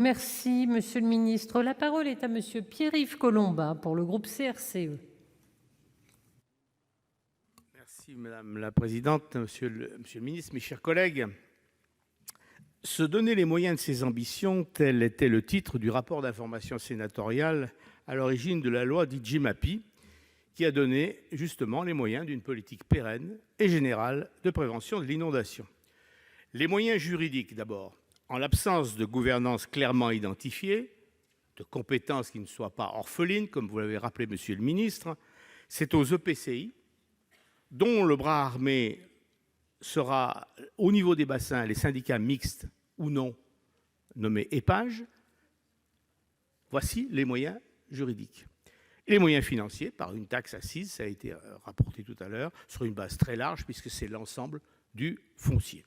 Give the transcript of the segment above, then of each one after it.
Merci, monsieur le ministre. La parole est à monsieur Pierre-Yves Collombat pour le groupe CRCE. Merci madame la présidente, monsieur le ministre, mes chers collègues. Se donner les moyens de ses ambitions, tel était le titre du rapport d'information sénatorial à l'origine de la loi dite GEMAPI, qui a donné justement les moyens d'une politique pérenne et générale de prévention de l'inondation. Les moyens juridiques d'abord. En l'absence de gouvernance clairement identifiée, de compétences qui ne soient pas orphelines, comme vous l'avez rappelé, monsieur le ministre, c'est aux EPCI, dont le bras armé sera, au niveau des bassins, les syndicats mixtes ou non, nommés EPAGE. Voici les moyens juridiques. Et les moyens financiers, par une taxe assise, ça a été rapporté tout à l'heure, sur une base très large, puisque c'est l'ensemble du foncier.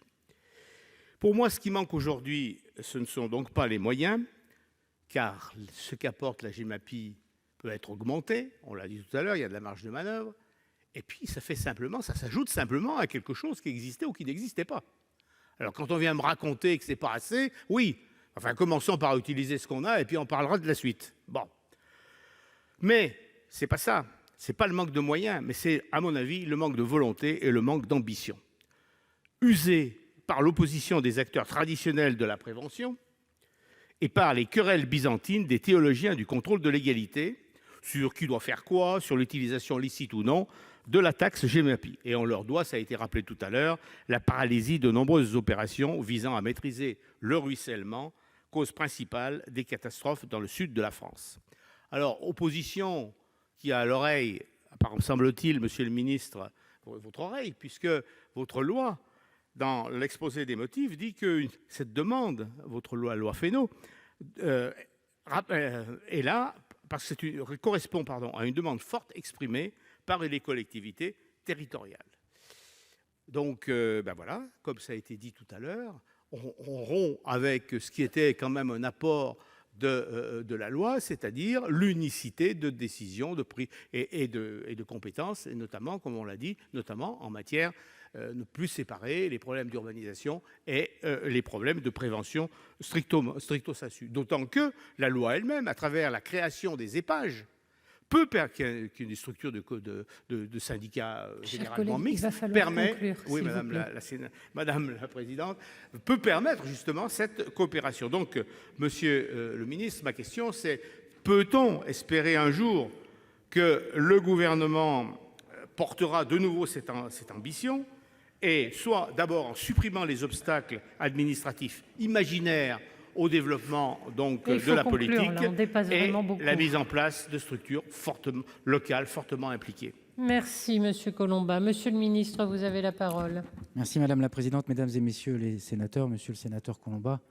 Pour moi, ce qui manque aujourd'hui, ce ne sont donc pas les moyens, car ce qu'apporte la GEMAPI peut être augmenté, on l'a dit tout à l'heure, il y a de la marge de manœuvre, et puis ça s'ajoute simplement à quelque chose qui existait ou qui n'existait pas. Alors quand on vient me raconter que c'est pas assez, oui, enfin commençons par utiliser ce qu'on a et puis on parlera de la suite. Bon. Mais c'est pas ça, c'est pas le manque de moyens, mais c'est, à mon avis, le manque de volonté et le manque d'ambition. Usé par l'opposition des acteurs traditionnels de la prévention et par les querelles byzantines des théologiens du contrôle de légalité sur qui doit faire quoi, sur l'utilisation licite ou non de la taxe GEMAPI. Et on leur doit, ça a été rappelé tout à l'heure, la paralysie de nombreuses opérations visant à maîtriser le ruissellement, cause principale des catastrophes dans le sud de la France. Alors, opposition qui a à l'oreille, semble-t-il, monsieur le ministre, votre oreille, puisque votre loi, dans l'exposé des motifs, dit que cette demande, votre loi Fesneau, est là parce que ça correspond à une demande forte exprimée par les collectivités territoriales. Donc, voilà, comme ça a été dit tout à l'heure, on rompt avec ce qui était quand même un apport de la loi, c'est-à-dire l'unicité de décision, de prix et de compétences, et notamment, comme on l'a dit, notamment en matière ne plus séparer les problèmes d'urbanisation et les problèmes de prévention stricto sensu. D'autant que la loi elle-même, à travers la création des EPAGE, qu'une des structures de syndicats généralement mixtes permet, oui, Madame la Présidente, peut permettre justement cette coopération. Donc, Monsieur le Ministre, ma question c'est, peut-on espérer un jour que le gouvernement portera de nouveau cette ambition, et soit d'abord en supprimant les obstacles administratifs imaginaires au développement donc de la politique et la mise en place de structures locales fortement impliquées. Merci, monsieur Collombat. Monsieur le ministre, vous avez la parole. Merci, madame la présidente, mesdames et messieurs les sénateurs, monsieur le sénateur Collombat.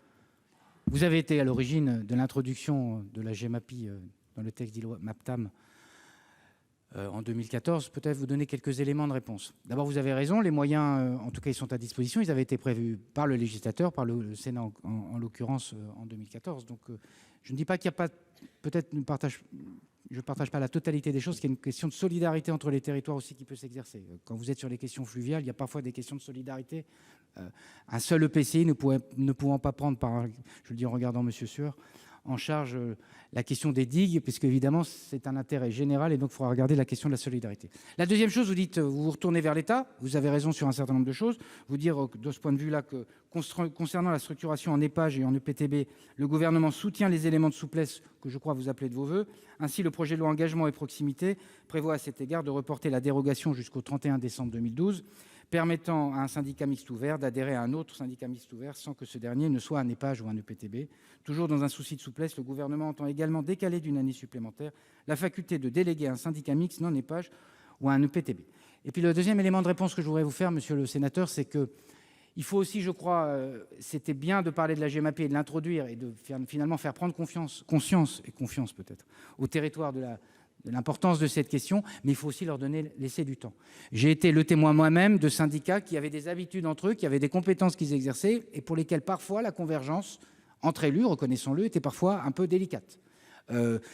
Vous avez été à l'origine de l'introduction de la GEMAPI dans le texte dit loi MAPTAM en 2014, peut-être vous donner quelques éléments de réponse. D'abord, vous avez raison, les moyens, en tout cas, ils sont à disposition. Ils avaient été prévus par le législateur, par le Sénat en l'occurrence en 2014. Donc, je ne dis pas qu'il n'y a pas, peut-être, je ne partage pas la totalité des choses, qu'il y a une question de solidarité entre les territoires aussi qui peut s'exercer. Quand vous êtes sur les questions fluviales, il y a parfois des questions de solidarité. Un seul EPCI ne pouvant pas prendre, je le dis en regardant M. Sueur, en charge la question des digues, puisque évidemment c'est un intérêt général et donc il faudra regarder la question de la solidarité. La deuxième chose, vous dites, vous vous retournez vers l'État, vous avez raison sur un certain nombre de choses, vous dire de ce point de vue-là que concernant la structuration en EPAGE et en EPTB, le gouvernement soutient les éléments de souplesse que je crois vous appelez de vos voeux. Ainsi, le projet de loi engagement et proximité prévoit à cet égard de reporter la dérogation jusqu'au 31 décembre 2012, permettant à un syndicat mixte ouvert d'adhérer à un autre syndicat mixte ouvert sans que ce dernier ne soit un EPAGE ou un EPTB. Toujours dans un souci de souplesse, le gouvernement entend également décaler d'une année supplémentaire la faculté de déléguer à un syndicat mixte non EPAGE ou à un EPTB. Et puis le deuxième élément de réponse que je voudrais vous faire, monsieur le sénateur, c'est que il faut aussi, je crois, c'était bien de parler de la GEMAPI et de l'introduire et de finalement faire prendre conscience peut-être au territoire de l'importance de cette question, mais il faut aussi leur laisser du temps. J'ai été le témoin moi-même de syndicats qui avaient des habitudes entre eux, qui avaient des compétences qu'ils exerçaient et pour lesquelles parfois la convergence entre élus, reconnaissons-le, était parfois un peu délicate.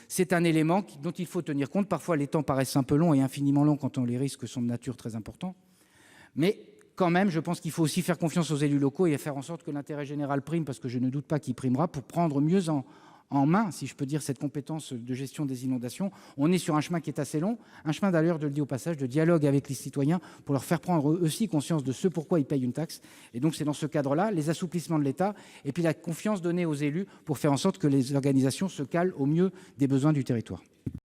C'est un élément dont il faut tenir compte. Parfois, les temps paraissent un peu longs et infiniment longs quand les risques sont de nature très importante. Mais quand même, je pense qu'il faut aussi faire confiance aux élus locaux et faire en sorte que l'intérêt général prime, parce que je ne doute pas qu'il primera, pour prendre mieux en main, si je peux dire, cette compétence de gestion des inondations. On est sur un chemin qui est assez long, un chemin d'ailleurs, je le dis au passage, de dialogue avec les citoyens pour leur faire prendre eux aussi conscience de ce pourquoi ils payent une taxe. Et donc c'est dans ce cadre-là, les assouplissements de l'État et puis la confiance donnée aux élus pour faire en sorte que les organisations se calent au mieux des besoins du territoire.